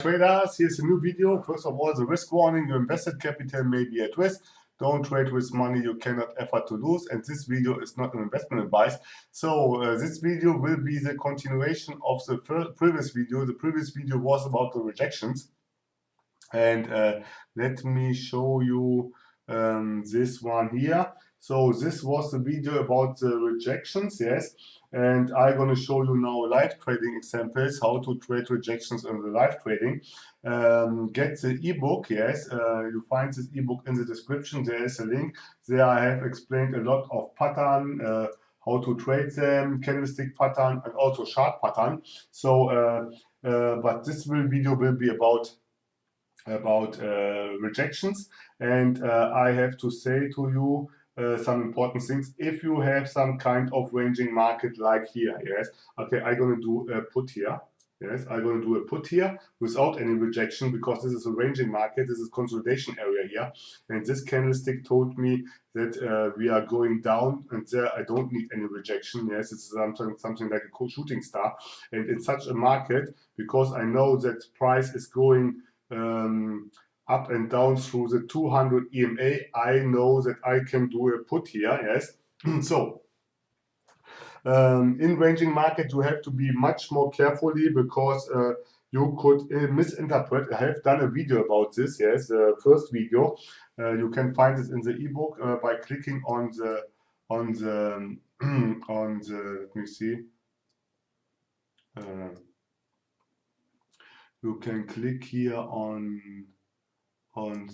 Traders, here's a new video. First of all, the risk warning: your invested capital may be at risk. Don't trade with money you cannot afford to lose. And this video is not an investment advice. So this video will be the continuation of the previous video. The previous video was about the rejections. And let me show you this one here. So this was the video about the rejections, yes. And I'm going to show you now live trading examples, how to trade rejections in the live trading. Get the ebook, yes. You find this ebook in the description. There is a link. There I have explained a lot of pattern, how to trade them, candlestick pattern, and also chart pattern. So, but this video will be about rejections, and I have to say to you some important things. If you have some kind of ranging market like here, yes, okay, I'm going to do a put here. Yes, I'm going to do a put here without any rejection, because this is a ranging market. This is consolidation area here, and this candlestick told me that we are going down, and there I don't need any rejection. Yes, it's something like a shooting star, and in such a market, because I know that price is going up and down through the 200 EMA, I know that I can do a put here, yes. So in ranging market you have to be much more carefully, because you could misinterpret. I have done a video about this, yes, the first video. You can find this in the ebook by clicking on the let me see. You can click here on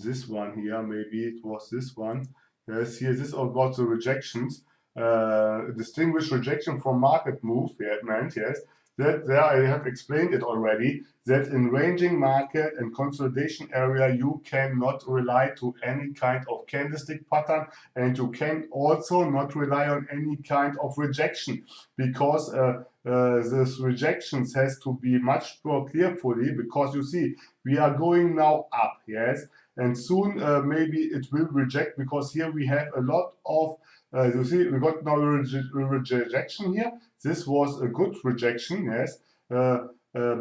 this one here. Maybe it was this one. Yes, here this is about the rejections. Distinguish rejection from market move. Yeah, meant, yes. That there I have explained it already. That in ranging market and consolidation area you cannot rely to any kind of candlestick pattern, and you can also not rely on any kind of rejection, because this rejections has to be much more carefully, because you see we are going now up, yes, and soon maybe it will reject, because here we have a lot of you see we got now a rejection here. This was a good rejection, yes,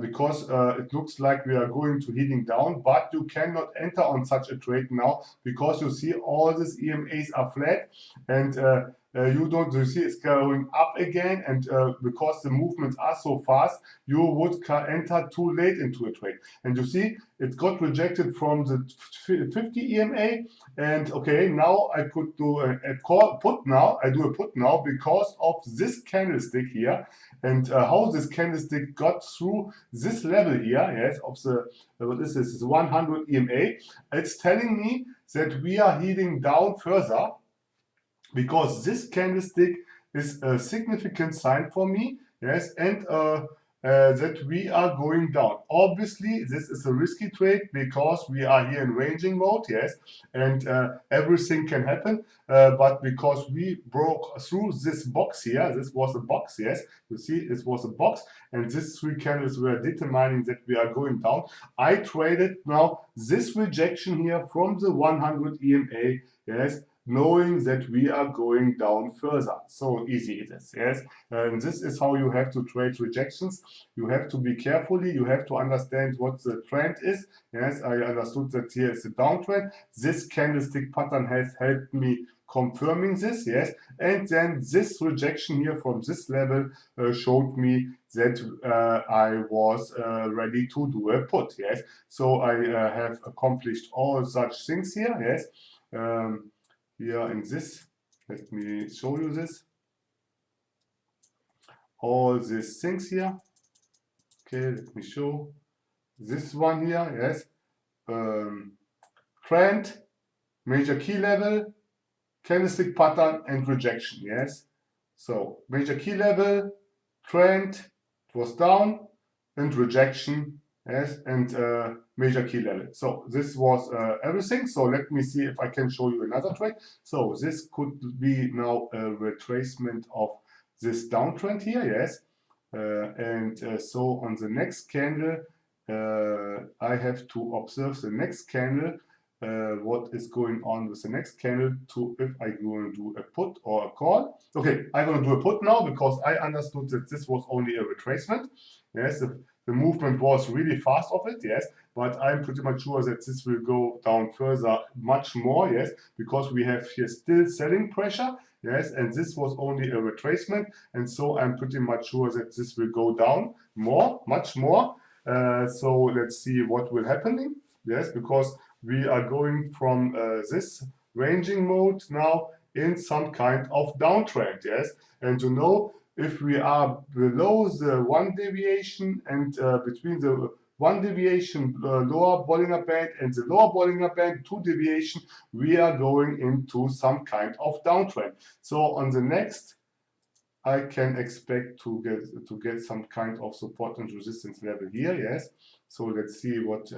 because it looks like we are going to heading down, but you cannot enter on such a trade now, because you see all these EMAs are flat, and you see it's going up again, and because the movements are so fast, you would enter too late into a trade, and you see it got rejected from the 50 EMA, and okay, now I could do a put now. I do a put now because of this candlestick here, and how this candlestick got through this level here, yes, of the what is this? 100 EMA. It's telling me that we are heading down further, because this candlestick is a significant sign for me, yes, and that we are going down. Obviously, this is a risky trade, because we are here in ranging mode, yes, and everything can happen, but because we broke through this box here, this was a box, yes, you see, this was a box, and these three candles were determining that we are going down. I traded now this rejection here from the 100 EMA, yes, knowing that we are going down further. So easy it is, yes. And this is how you have to trade rejections. You have to be carefully, you have to understand what the trend is. Yes, I understood that here is a downtrend. This candlestick pattern has helped me confirming this, yes. And then this rejection here from this level showed me that I was ready to do a put, yes. So I have accomplished all such things here, yes. Here in this, let me show you this. All these things here. Okay, let me show this one here. Yes, trend, major key level, candlestick pattern, and rejection. Yes, so major key level, trend, it was down, and rejection. Yes, and major key level. So this was everything. So let me see if I can show you another trade. So this could be now a retracement of this downtrend here, yes. So on the next candle, I have to observe the next candle, what is going on with the next candle, to if I'm going to do a put or a call. Okay, I'm going to do a put now, because I understood that this was only a retracement. Yes, the movement was really fast of it, yes, but I'm pretty much sure that this will go down further much more, yes, because we have here still selling pressure, yes, and this was only a retracement, and so I'm pretty much sure that this will go down more, much more. So let's see what will happen, yes, because we are going from this ranging mode now in some kind of downtrend, yes, and to know if we are below the 1 deviation and between the 1 deviation lower Bollinger Band and the lower Bollinger Band 2 deviation, we are going into some kind of downtrend. So on the next, I can expect to get some kind of support and resistance level here, yes. So let's see what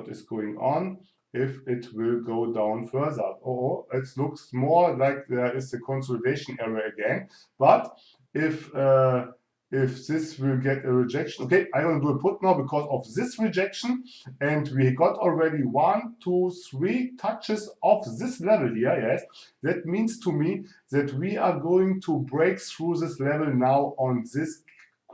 is going on, if it will go down further. Oh, it looks more like there is a consolidation area again, but if this will get a rejection, okay, I'm going to do a put now because of this rejection, and we got already 1, 2, 3 touches of this level here, yes. That means to me that we are going to break through this level now on this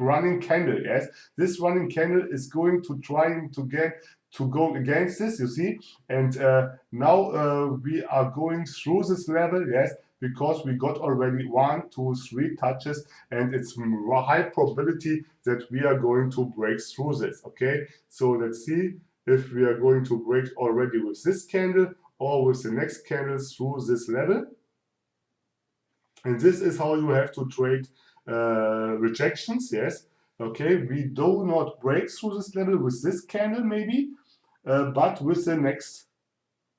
running candle, yes. This running candle is going to try to go against this, you see, and now we are going through this level, yes, because we got already 1, 2, 3 touches, and it's high probability that we are going to break through this, okay. So let's see if we are going to break already with this candle or with the next candle through this level. And this is how you have to trade rejections, yes. Okay, we do not break through this level with this candle maybe, but with the next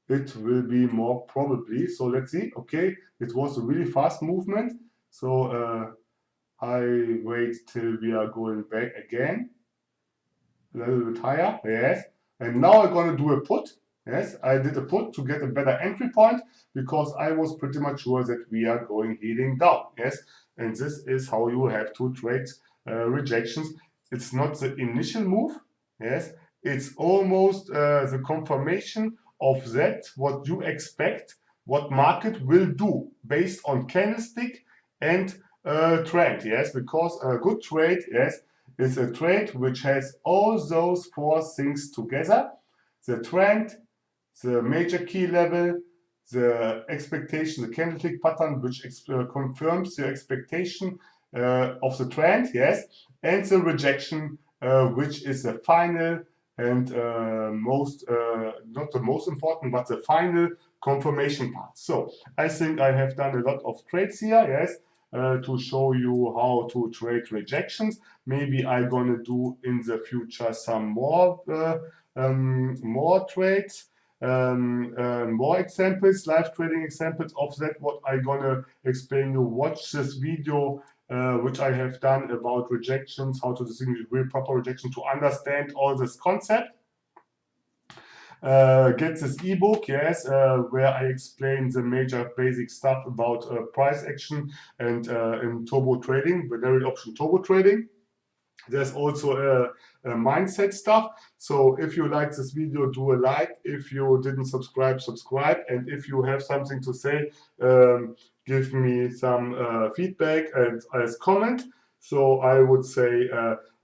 it will be more probably. So let's see. Okay, it was a really fast movement. So I wait till we are going back again, a little bit higher, yes. And now I'm going to do a put. Yes, I did a put to get a better entry point because I was pretty much sure that we are going heading down. Yes, and this is how you have to trade rejections. It's not the initial move. Yes, it's almost the confirmation of that what you expect, what market will do based on candlestick and trend. Yes, because a good trade, yes, is a trade which has all those 4 things together: the trend, the major key level, the expectation, the candlestick pattern, which confirms your expectation of the trend, yes, and the rejection, which is the final and not the most important, but the final confirmation part. So I think I have done a lot of trades here, yes, to show you how to trade rejections. Maybe I'm gonna do in the future some more trades. More examples, live trading examples of that, what I'm gonna explain you. Watch this video which I have done about rejections, how to distinguish real proper rejection, to understand all this concept. Get this ebook, yes, where I explain the major basic stuff about price action and in turbo trading, binary option turbo trading. There's also a mindset stuff. So if you like this video, do a like. If you didn't subscribe, subscribe. And if you have something to say, give me some feedback and as comment. So I would say,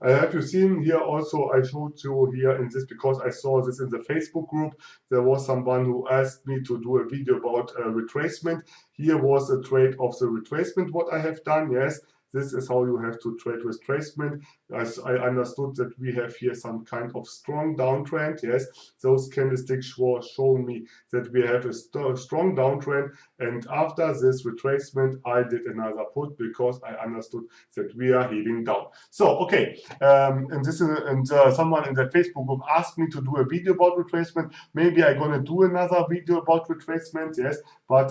have you seen here also, I showed you here in this because I saw this in the Facebook group. There was someone who asked me to do a video about retracement. Here was a trade of the retracement, what I have done, yes. This is how you have to trade retracement. As I understood that we have here some kind of strong downtrend, yes. Those candlesticks show me that we have a strong downtrend, and after this retracement I did another put because I understood that we are heading down. So okay, and someone in the Facebook group asked me to do a video about retracement. Maybe I'm gonna do another video about retracement, yes. But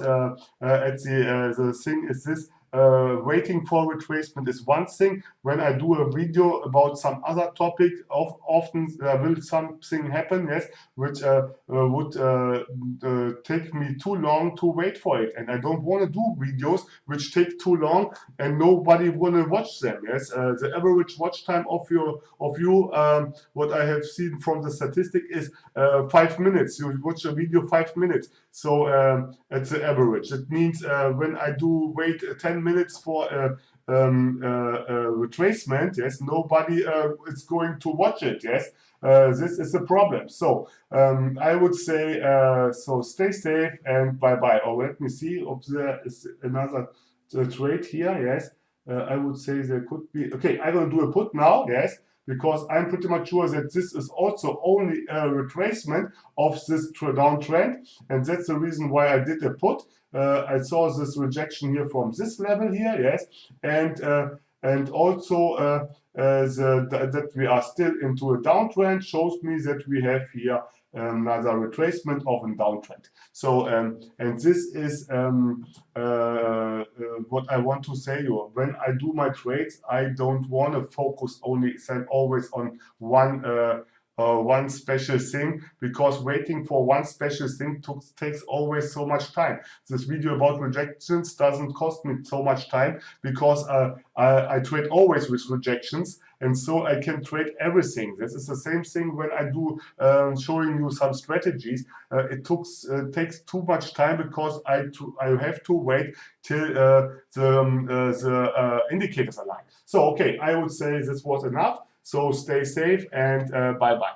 the thing is this. Waiting for retracement is one thing. When I do a video about some other topic, often will something happen, yes, which would take me too long to wait for it, and I don't want to do videos which take too long and nobody want to watch them. Yes, the average watch time of you, what I have seen from the statistic is 5 minutes. You watch a video 5 minutes, so at the average. It means when I do wait 10 10 minutes for retracement, yes, nobody is going to watch it, yes. This is a problem. So I would say, so stay safe and bye-bye. Or let me see if there is another trade here, yes. I would say there could be, okay, I'm going to do a put now, yes, because I'm pretty much sure that this is also only a retracement of this downtrend, and that's the reason why I did a put. I saw this rejection here from this level here, yes, and also that we are still into a downtrend shows me that we have here another retracement of a downtrend. So and this is what I want to say you. When I do my trades, I don't want to focus only always on one special thing, because waiting for one special thing takes always so much time. This video about rejections doesn't cost me so much time, because I trade always with rejections, and so I can trade everything. This is the same thing when I do showing you some strategies. It takes too much time, because I have to wait till the indicators align. So okay, I would say this was enough. So stay safe and bye bye.